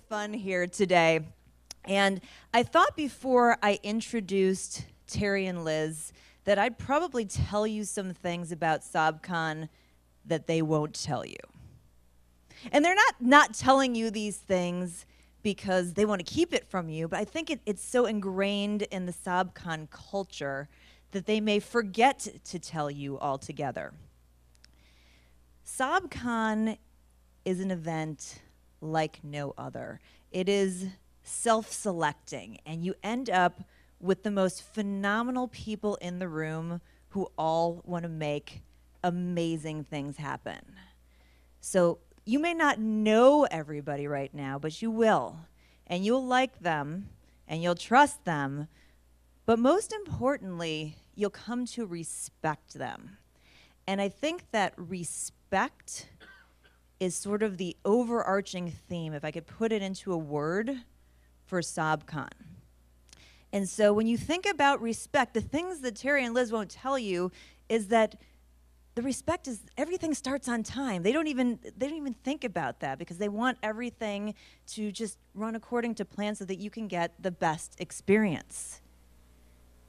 Fun here today. And I thought before I introduced Terry and Liz that I'd probably tell you some things about SOBCon that they won't tell you. And they're not telling you these things because they want to keep it from you, but I think it's so ingrained in the SOBCon culture that they may forget to tell you altogether. SOBCon is an event like no other. It is self-selecting, and you end up with the most phenomenal people in the room who all want to make amazing things happen. So you may not know everybody right now, but you will, and you'll like them, and you'll trust them, but most importantly, you'll come to respect them. And I think that respect is sort of the overarching theme, if I could put it into a word, for SOBCon. And so when you think about respect, the things that Terry and Liz won't tell you is that the respect is everything starts on time. They don't even think about that because they want everything to just run according to plan so that you can get the best experience.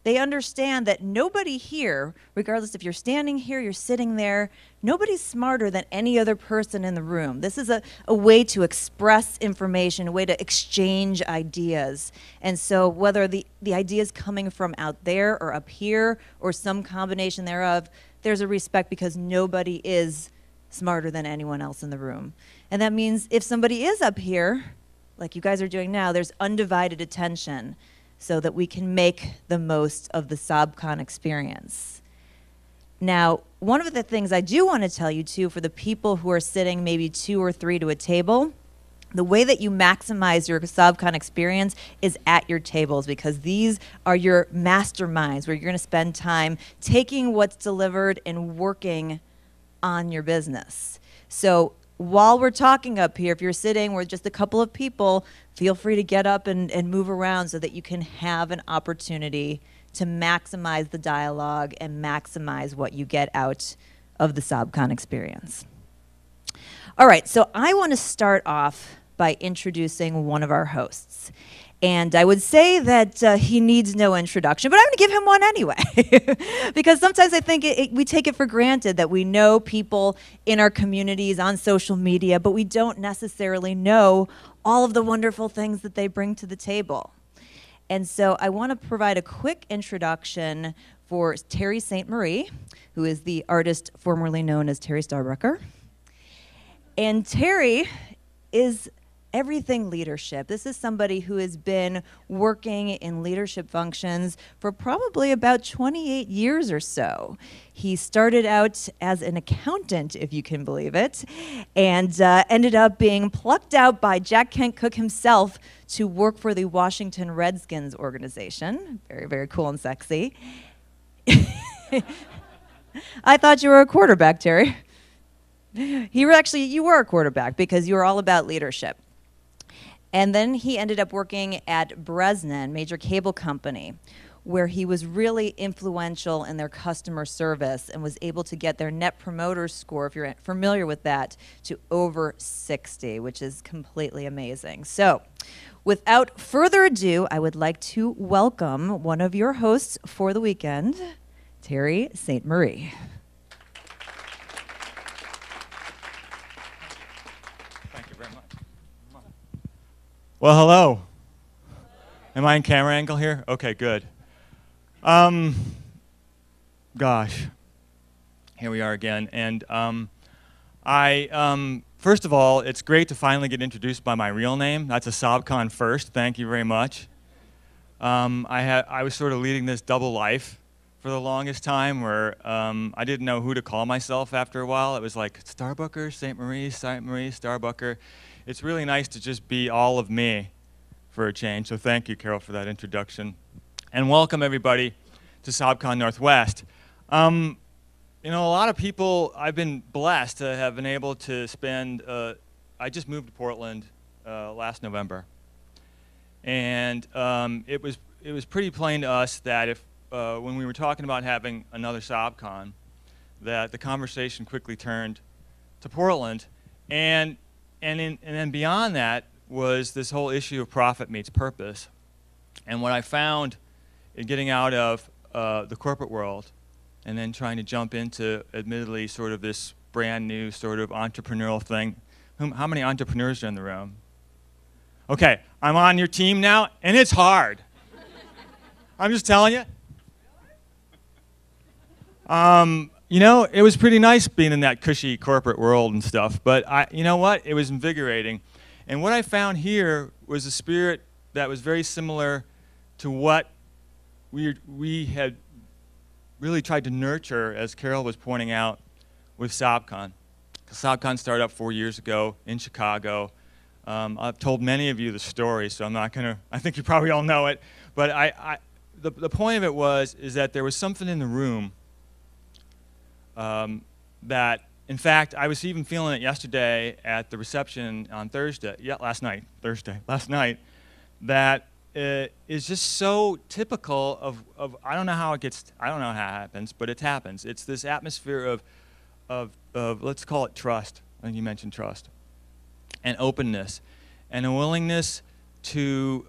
They understand that nobody here, regardless if you're standing here, you're sitting there, nobody's smarter than any other person in the room. This is a way to express information, a way to exchange ideas. And so whether the ideas coming from out there or up here or some combination thereof, there's a respect because nobody is smarter than anyone else in the room. And that means if somebody is up here, like you guys are doing now, there's undivided attention, so that we can make the most of the SOBCon experience. Now, one of the things I do want to tell you too, for the people who are sitting maybe 2 or 3 to a table, the way that you maximize your SOBCon experience is at your tables, because these are your masterminds where you're going to spend time taking what's delivered and working on your business. So while we're talking up here, if you're sitting with just a couple of people, feel free to get up and move around so that you can have an opportunity to maximize the dialogue and maximize what you get out of the SOBCon experience. All right, so I want to start off by introducing one of our hosts. And I would say that he needs no introduction, but I'm going to give him one anyway. Because sometimes I think we take it for granted that we know people in our communities on social media, but we don't necessarily know all of the wonderful things that they bring to the table. And so I want to provide a quick introduction for Terry St. Marie, who is the artist formerly known as Terry Starbucker. And Terry is everything leadership. This is somebody who has been working in leadership functions for probably about 28 years or so. He started out as an accountant, if you can believe it, and ended up being plucked out by Jack Kent Cooke himself to work for the Washington Redskins organization. Very, very cool and sexy. I thought you were a quarterback, Terry. You were a quarterback because you were all about leadership. And then he ended up working at Bresnan, major cable company, where he was really influential in their customer service and was able to get their Net Promoter Score, if you're familiar with that, to over 60, which is completely amazing. So, without further ado, I would like to welcome one of your hosts for the weekend, Terry St. Marie. Well, hello. Am I in camera angle here? Okay, good. Gosh, here we are again. And first of all, it's great to finally get introduced by my real name. That's a SOBCon first. Thank you very much. I was sort of leading this double life for the longest time where I didn't know who to call myself after a while. It was like Starbucker, St. Marie, Starbucker. It's really nice to just be all of me for a change. So thank you, Carol, for that introduction. And welcome, everybody, to SOBCon Northwest. You know, a lot of people, I've been blessed to have been able to spend, I just moved to Portland last November. And it was pretty plain to us that if when we were talking about having another SOBCon, that the conversation quickly turned to Portland, and then beyond that was this whole issue of profit meets purpose. And what I found in getting out of the corporate world and then trying to jump into, admittedly, sort of this brand new sort of entrepreneurial thing. How many entrepreneurs are in the room? Okay, I'm on your team now, and it's hard. I'm just telling you. You know, it was pretty nice being in that cushy corporate world and stuff, but you know what? It was invigorating. And what I found here was a spirit that was very similar to what we had really tried to nurture, as Carol was pointing out, with SOBCon. SOBCon started up 4 years ago in Chicago. I've told many of you the story, so I'm not going to, I think you probably all know it, but the point of it is that there was something in the room that, in fact, I was even feeling it yesterday at the reception on Thursday, last night, that is just so typical of I don't know how it happens, but it happens. It's this atmosphere of let's call it trust. I think you mentioned trust. And openness, and a willingness to,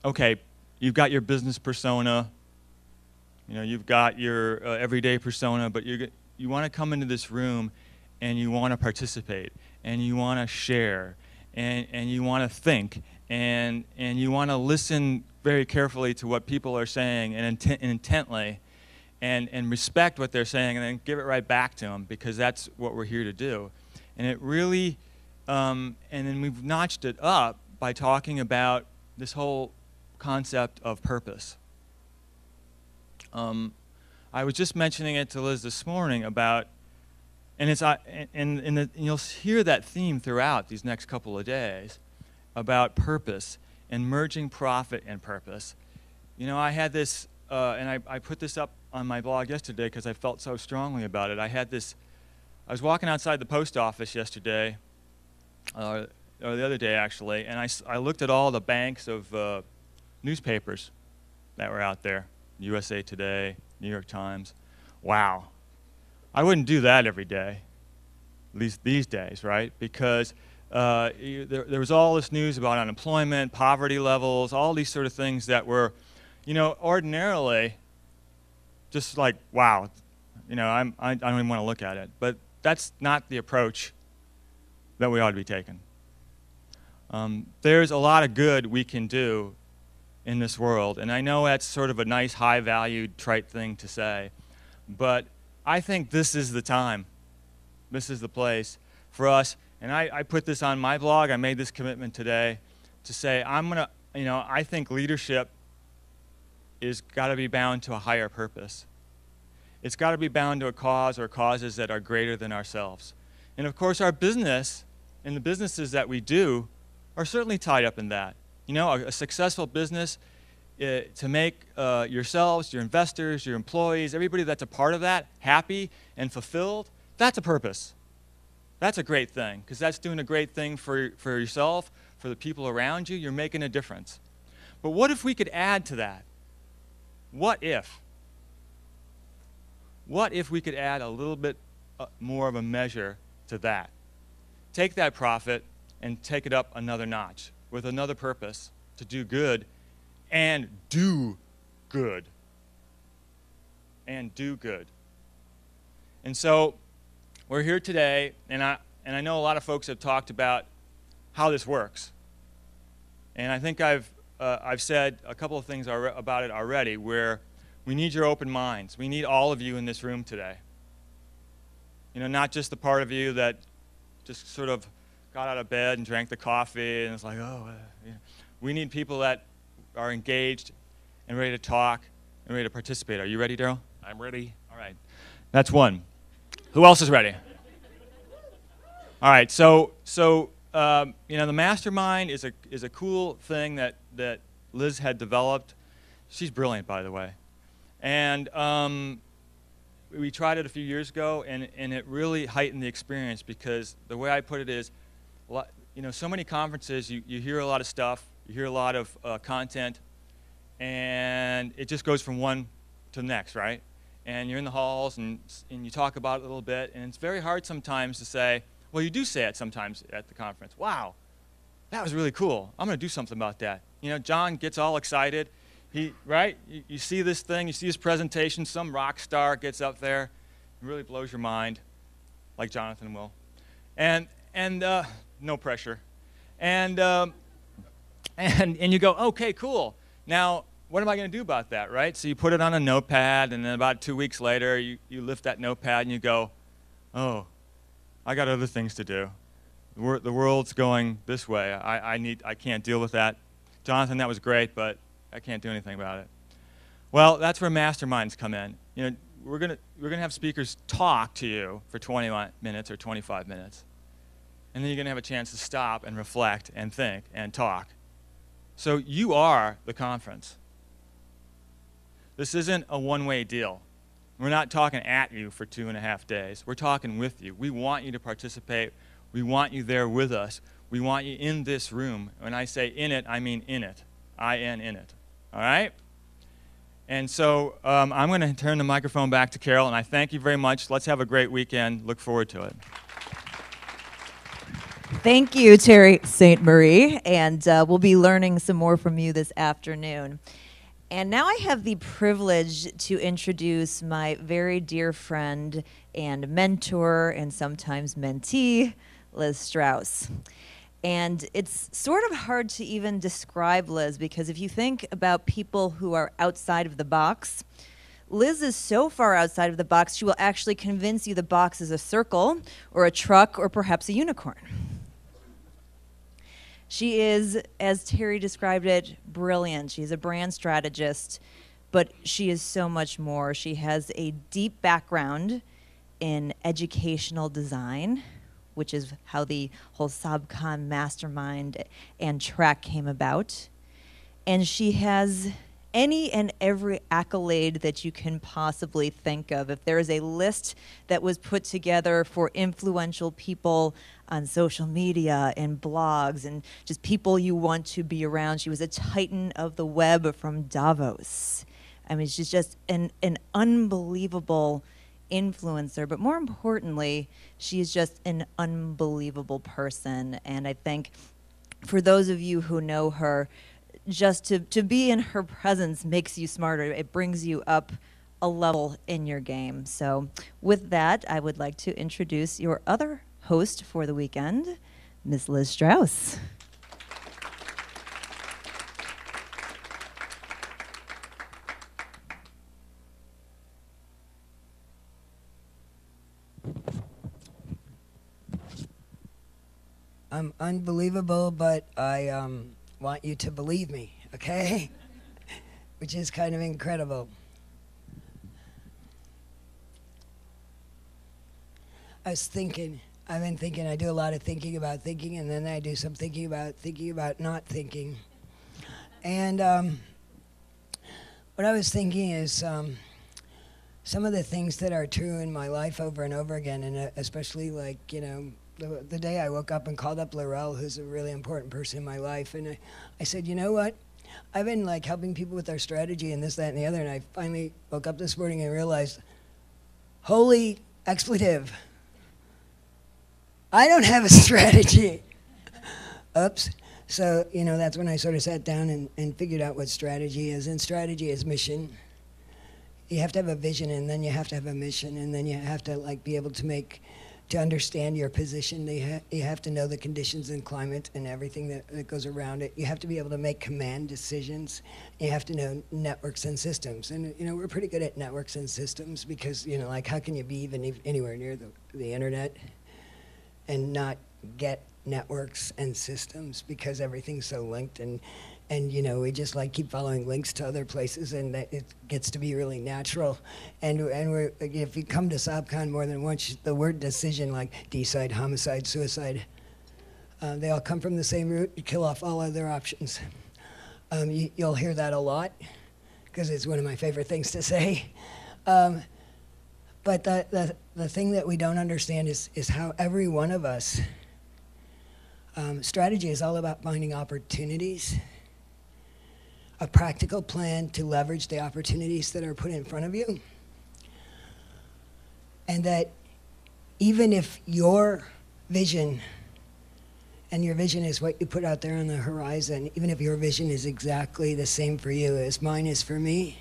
okay, you've got your business persona, you know, you've got your everyday persona, but you want to come into this room and you want to participate, and you want to share, and you want to think, and you want to listen very carefully to what people are saying and intently, and respect what they're saying, and then give it right back to them, because that's what we're here to do. And it really, and then we've notched it up by talking about this whole concept of purpose. I was just mentioning it to Liz this morning about, and you'll hear that theme throughout these next couple of days about purpose and merging profit and purpose. You know, I had this, and I put this up on my blog yesterday because I felt so strongly about it. I was walking outside the post office yesterday, or the other day actually, and I looked at all the banks of newspapers that were out there. USA Today, New York Times. Wow. I wouldn't do that every day, at least these days, right? Because there was all this news about unemployment, poverty levels, all these sort of things that were, you know, ordinarily just like, wow, you know, I don't even want to look at it. But that's not the approach that we ought to be taking. There's a lot of good we can do in this world, and I know that's sort of a nice, high-valued, trite thing to say, but I think this is the time, this is the place for us, and I put this on my blog. I made this commitment today to say I think leadership is got to be bound to a higher purpose. It's got to be bound to a cause or causes that are greater than ourselves. And of course, our business and the businesses that we do are certainly tied up in that. You know, a successful business, to make yourselves, your investors, your employees, everybody that's a part of that happy and fulfilled, that's a purpose. That's a great thing, because that's doing a great thing for yourself, for the people around you. You're making a difference. But what if we could add to that? What if? What if we could add a little bit more of a measure to that? Take that profit and take it up another notch with another purpose, to do good and do good. And do good. And so we're here today, and I know a lot of folks have talked about how this works. And I think I've said a couple of things about it already, where we need your open minds. We need all of you in this room today. You know, not just the part of you that just sort of got out of bed and drank the coffee and it's like, oh, yeah. We need people that are engaged and ready to talk and ready to participate. Are you ready, Daryl? I'm ready. All right. That's one. Who else is ready? All right. So you know, the mastermind is a cool thing that Liz had developed. She's brilliant, by the way. And we tried it a few years ago, and it really heightened the experience, because the way I put it is, you know, so many conferences, you hear a lot of stuff, You hear a lot of content, and it just goes from one to the next, right? And you're in the halls, and you talk about it a little bit, and it's very hard sometimes to say, well, you do say it sometimes at the conference, wow, that was really cool. I'm going to do something about that. You know, John gets all excited. Right? You see this thing, you see his presentation, some rock star gets up there, it really blows your mind, like Jonathan will. And no pressure. And you go, okay, cool. Now, what am I going to do about that, right? So you put it on a notepad, and then about 2 weeks later, you lift that notepad and you go, oh, I got other things to do. The world's going this way. I can't deal with that. Jonathan, that was great, but I can't do anything about it. Well, that's where masterminds come in. You know, we're gonna have speakers talk to you for 20 minutes or 25 minutes, and then you're gonna have a chance to stop and reflect and think and talk. So you are the conference. This isn't a one-way deal. We're not talking at you for 2.5 days. We're talking with you. We want you to participate. We want you there with us. We want you in this room. When I say in it, I mean in it. I-N in it. All right? And so I'm going to turn the microphone back to Carol, and I thank you very much. Let's have a great weekend. Look forward to it. Thank you, Terry St. Marie, and we'll be learning some more from you this afternoon. And now I have the privilege to introduce my very dear friend and mentor and sometimes mentee, Liz Strauss. And it's sort of hard to even describe Liz, because if you think about people who are outside of the box, Liz is so far outside of the box, she will actually convince you the box is a circle or a truck or perhaps a unicorn. She is, as Terry described it, brilliant. She's a brand strategist, but she is so much more. She has a deep background in educational design, which is how the whole SOBCon mastermind and track came about. And she has any and every accolade that you can possibly think of. If there is a list that was put together for influential people on social media and blogs and just people you want to be around, she was a titan of the web from Davos. I mean, she's just an unbelievable influencer, but more importantly, she is just an unbelievable person. And I think for those of you who know her, just to be in her presence makes you smarter. It brings you up a level in your game. So with that, I would like to introduce your other host for the weekend, Ms. Liz Strauss. I'm unbelievable, but I want you to believe me, okay? Which is kind of incredible. I've been thinking, I do a lot of thinking about thinking, and then I do some thinking about not thinking. And what I was thinking is some of the things that are true in my life over and over again, and especially like, you know, the day I woke up and called up Laurel, who's a really important person in my life, and I said, you know what? I've been like helping people with their strategy and this, that, and the other, and I finally woke up this morning and realized, holy expletive, I don't have a strategy. Oops. So, you know, that's when I sort of sat down and figured out what strategy is, and strategy is mission. You have to have a vision, and then you have to have a mission, and then you have to like be able to understand your position. You have to know the conditions and climate and everything that goes around it. You have to be able to make command decisions. You have to know networks and systems. And, you know, we're pretty good at networks and systems because, you know, like how can you be even anywhere near the internet and not get networks and systems, because everything's so linked, and you know, we just like keep following links to other places, and it gets to be really natural. And if you come to SOBCon more than once, the word decision, like decide, homicide, suicide, they all come from the same root. You kill off all other options. You'll hear that a lot because it's one of my favorite things to say. But the thing that we don't understand is how every one of us, strategy is all about finding opportunities. a practical plan to leverage the opportunities that are put in front of you. And that even if your vision, and your vision is what you put out there on the horizon, even if your vision is exactly the same for you as mine is for me,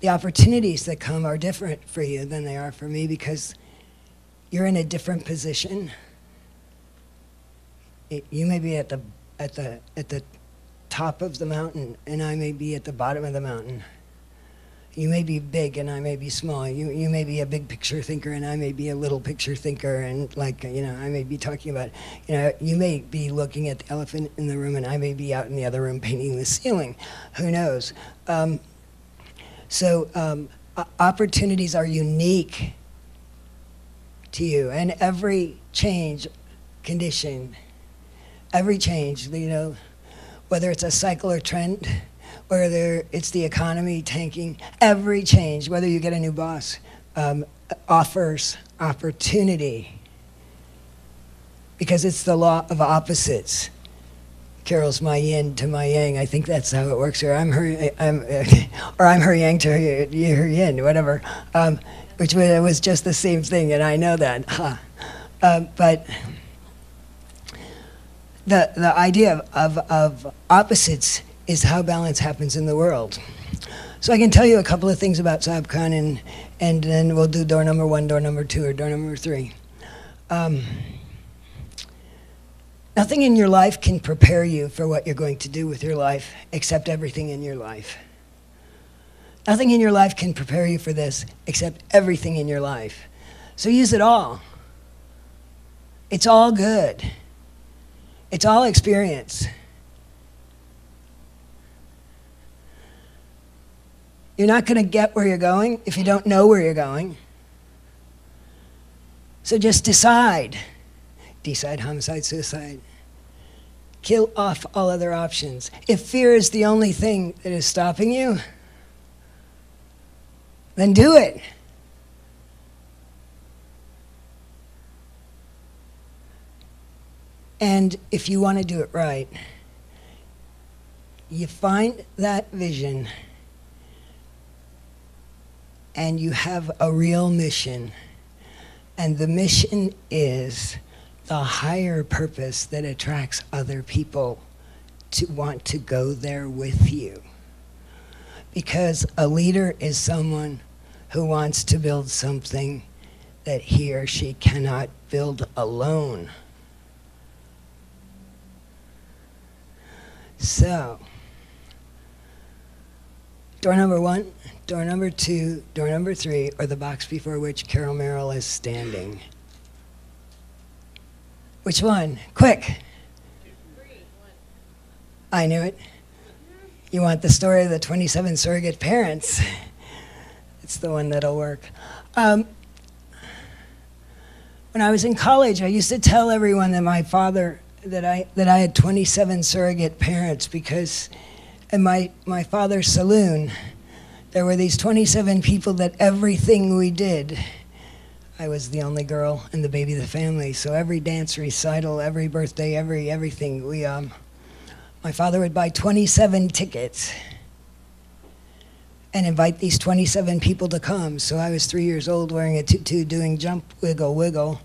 the opportunities that come are different for you than they are for me, because you're in a different position. You may be at the top of the mountain, and I may be at the bottom of the mountain. You may be big and I may be small. You may be a big picture thinker and I may be a little picture thinker, and I may be talking about, you may be looking at the elephant in the room and I may be out in the other room painting the ceiling. Who knows? Opportunities are unique to you, and every change condition, every change, whether it's a cycle or trend, whether it's the economy tanking, every change, whether you get a new boss, offers opportunity, because it's the law of opposites. Carol's my yin to my yang. I think that's how it works. Or I'm her yang to her yin, whatever. Which was just the same thing, and I know that. But the idea of opposites is how balance happens in the world. So I can tell you a couple of things about SOBCon, and then we'll do door number 1, door number 2, or door number 3. Nothing in your life can prepare you for what you're going to do with your life except everything in your life. Nothing in your life can prepare you for this except everything in your life. So use it all. It's all good. It's all experience. You're not going to get where you're going if you don't know where you're going. So just decide. Decide homicide, suicide. Kill off all other options. If fear is the only thing that is stopping you, then do it. And if you want to do it right, you find that vision and you have a real mission. And the mission is the higher purpose that attracts other people to want to go there with you. Because a leader is someone who wants to build something that he or she cannot build alone. So, door number 1, door number 2, door number 3, or the box before which Carol Merrill is standing. Which one? Quick. I knew it. You want the story of the 27 surrogate parents. It's the one that'll work. When I was in college, I used to tell everyone that my father, that I had 27 surrogate parents, because in my father's saloon, there were these 27 people that everything we did, I was the only girl and the baby of the family. So every dance recital, every birthday, everything, my father would buy 27 tickets and invite these 27 people to come. So I was 3 years old wearing a tutu doing jump, wiggle, wiggle.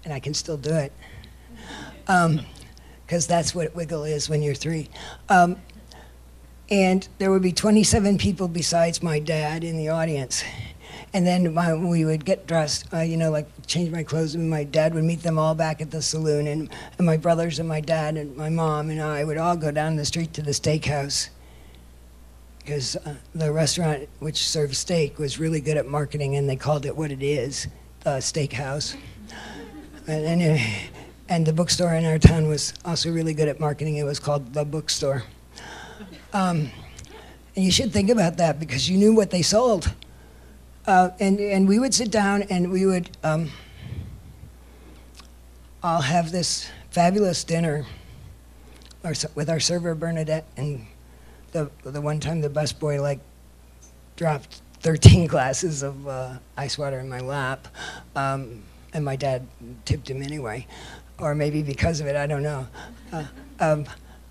And I can still do it. Because that's what wiggle is when you're 3. And there would be 27 people besides my dad in the audience. And then we would get dressed, change my clothes, and my dad would meet them all back at the saloon. And my brothers and my dad and my mom and I would all go down the street to the steakhouse. Because the restaurant which served steak was really good at marketing, and they called it what it is, the steakhouse. And the bookstore in our town was also really good at marketing. It was called The Bookstore. And you should think about that, because you knew what they sold. And we would sit down and we would all have this fabulous dinner with our server Bernadette, and the one time the busboy dropped 13 glasses of ice water in my lap, and my dad tipped him anyway, or maybe because of it, I don't know.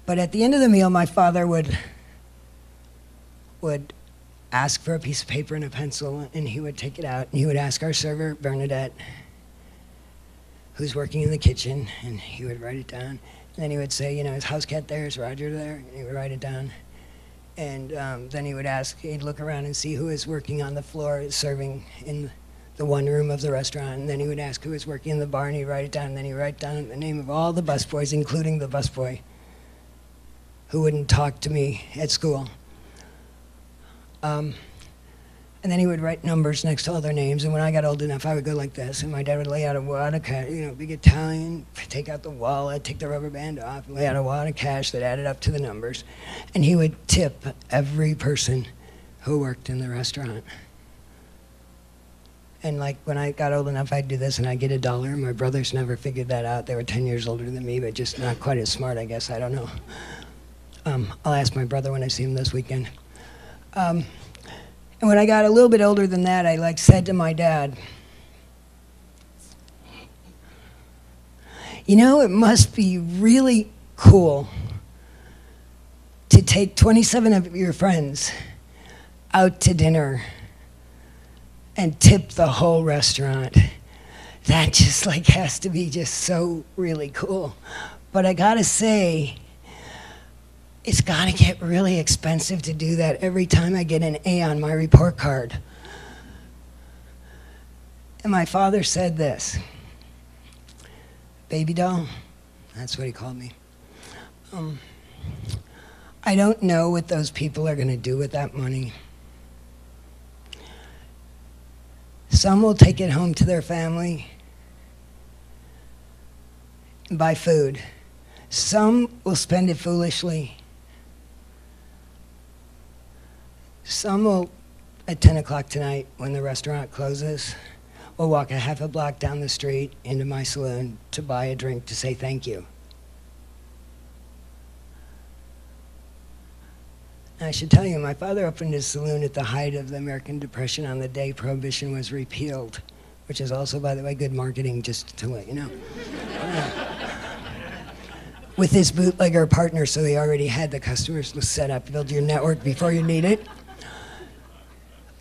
But at the end of the meal, my father would ask for a piece of paper and a pencil, and he would take it out, and he would ask our server, Bernadette, who's working in the kitchen, and he would write it down. And then he would say, you know, is house cat there? Is Roger there? And he would write it down. And then he would he'd look around and see who was working on the floor serving in the one room of the restaurant. And then he would ask who was working in the bar, and he'd write it down. And then he'd write down the name of all the busboys, including the busboy who wouldn't talk to me at school. And then he would write numbers next to all their names. And when I got old enough, I would go like this. And my dad would lay out a wad of cash, you know, big Italian, take out the wallet, take the rubber band off, and lay out a wad of cash that added up to the numbers. And he would tip every person who worked in the restaurant. And like when I got old enough, I'd do this and I'd get $1. My brothers never figured that out. They were 10 years older than me, but just not quite as smart, I guess. I don't know. I'll ask my brother when I see him this weekend. And when I got a little bit older than that, I said to my dad, you know, it must be really cool to take 27 of your friends out to dinner and tip the whole restaurant. That just has to be just so really cool. But I gotta say, it's gotta get really expensive to do that every time I get an A on my report card. And my father said this, baby doll, that's what he called me. I don't know what those people are gonna do with that money. Some will take it home to their family and buy food. Some will spend it foolishly. Some will, at 10 o'clock tonight, when the restaurant closes, will walk a half a block down the street into my saloon to buy a drink to say thank you. I should tell you, my father opened his saloon at the height of the American Depression on the day Prohibition was repealed, which is also, by the way, good marketing, just to let you know. With his bootlegger partner, so he already had the customers set up, build your network before you need it.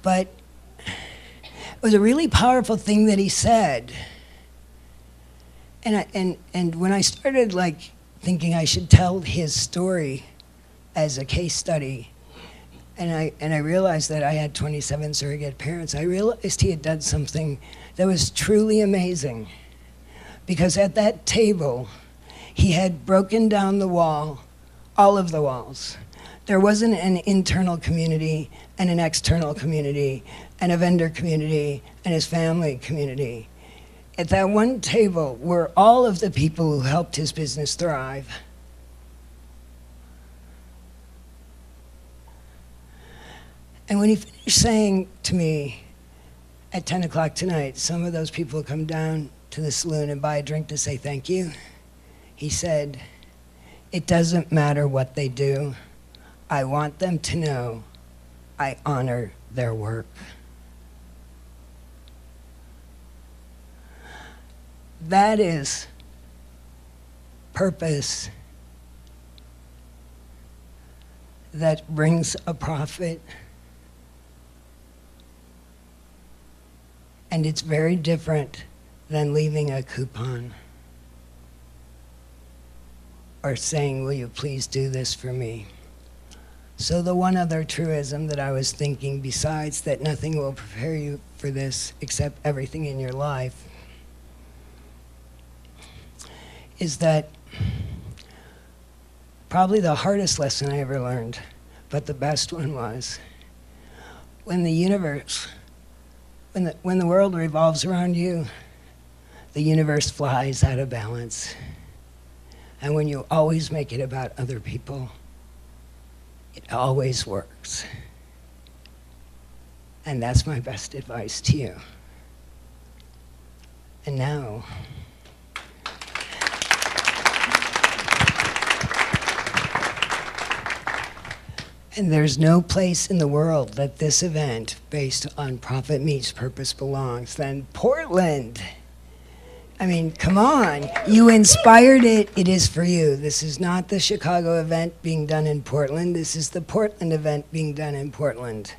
But it was a really powerful thing that he said. And when I started thinking I should tell his story as a case study, and I realized that I had 27 surrogate parents, I realized he had done something that was truly amazing. Because at that table, he had broken down the wall, all of the walls. There wasn't an internal community and an external community and a vendor community and his family community. At that one table were all of the people who helped his business thrive. And when he finished saying to me at 10 o'clock tonight, some of those people come down to the saloon and buy a drink to say thank you, he said, it doesn't matter what they do. I want them to know I honor their work. That is purpose that brings a profit. And it's very different than leaving a coupon or saying, will you please do this for me? So the one other truism that I was thinking, besides that nothing will prepare you for this except everything in your life, is that probably the hardest lesson I ever learned, but the best one was, when the universe, when the world revolves around you, the universe flies out of balance. And when you always make it about other people, it always works. And that's my best advice to you. And now, and there's no place in the world that this event, based on profit meets purpose, belongs than Portland. I mean, come on. You inspired it. It is for you. This is not the Chicago event being done in Portland. This is the Portland event being done in Portland.